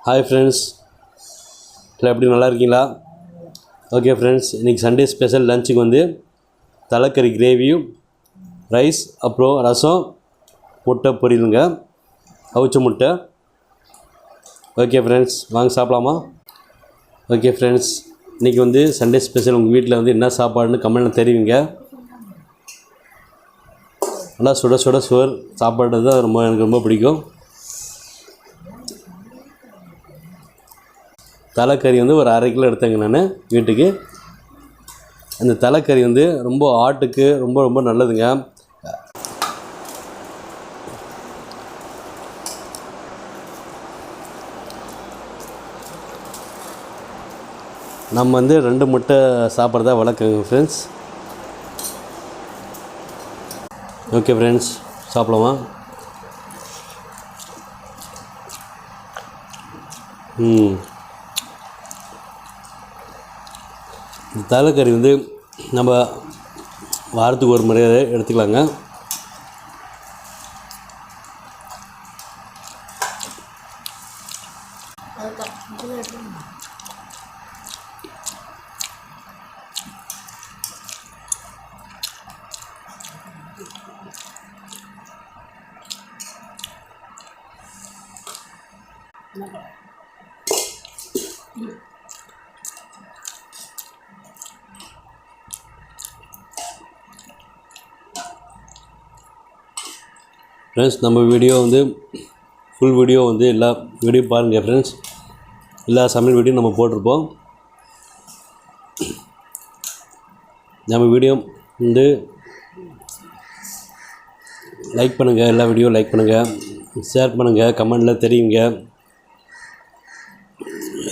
Hi friends, இல்லை எப்படி நல்லா இருக்கீங்களா? ஓகே ஃப்ரெண்ட்ஸ், இன்றைக்கி சண்டே ஸ்பெஷல் லஞ்சுக்கு வந்து தலைக்கறி கிரேவியும் ரைஸ், அப்புறம் ரசம், முட்டை பொரியலுங்க, அவிச்ச முட்டை. ஓகே ஃப்ரெண்ட்ஸ், வாங்க சாப்பிடலாமா? ஓகே ஃப்ரெண்ட்ஸ், இன்றைக்கி வந்து சண்டே ஸ்பெஷல். உங்கள் வீட்டில் வந்து என்ன சாப்பாடுன்னு கமெண்ட்டில் தெரிவிங்க. நல்லா சுட சுட சோறு சாப்பாடு தான் எனக்கு ரொம்ப பிடிக்கும். தலைக்கறி வந்து ஒரு 1/2 கிலோ எடுத்தேங்க நான் வீட்டுக்கு. அந்த தலைக்கறி வந்து ரொம்ப ஆட்டுக்கு ரொம்ப ரொம்ப நல்லதுங்க. நம்ம வந்து 2 முட்டை சாப்பிட்றதா வழக்கங்க ஃப்ரெண்ட்ஸ். ஓகே ஃப்ரெண்ட்ஸ், சாப்பிடலாமா? இந்த தலைக்கறி வந்து நம்ம வாரத்துக்கு ஒரு முறை எடுத்துக்கலாங்க. ஃப்ரெண்ட்ஸ், நம்ம வீடியோ வந்து ஃபுல் வீடியோ வந்து எல்லா வீடியோ பாருங்கள் ஃப்ரெண்ட்ஸ். எல்லா சமையல் வீடியோ நம்ம போட்டிருப்போம். நம்ம வீடியோ வந்து லைக் பண்ணுங்கள், எல்லா வீடியோ லைக் பண்ணுங்கள், ஷேர் பண்ணுங்கள், கமெண்டில் தெரியுங்க.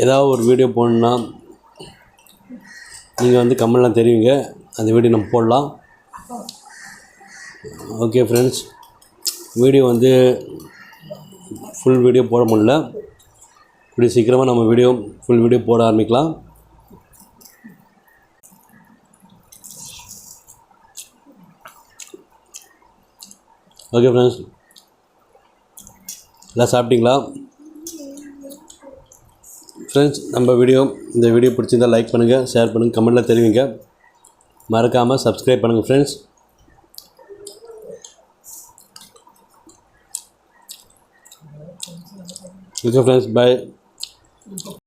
ஏதாவது ஒரு வீடியோ போடணுன்னா நீங்கள் வந்து கமெண்ட்லாம் தெரியுங்க, அந்த வீடியோ நம்ம போடலாம். ஓகே ஃப்ரெண்ட்ஸ், வீடியோ வந்து ஃபுல் வீடியோ போட முடியல. இப்படி சீக்கிரமாக நம்ம ஃபுல் வீடியோ போட ஆரம்பிக்கலாம். ஓகே ஃப்ரெண்ட்ஸ், எல்லாம் சாப்பிட்டீங்களா? ஃப்ரெண்ட்ஸ், இந்த வீடியோ பிடிச்சிருந்தால் லைக் பண்ணுங்கள், ஷேர் பண்ணுங்கள், கமெண்ட்டில் தெரிவிங்க. மறக்காமல் சப்ஸ்கிரைப் பண்ணுங்கள் ஃப்ரெண்ட்ஸ். ஓகே ஃப்ரெண்ட்ஸ், பாய்.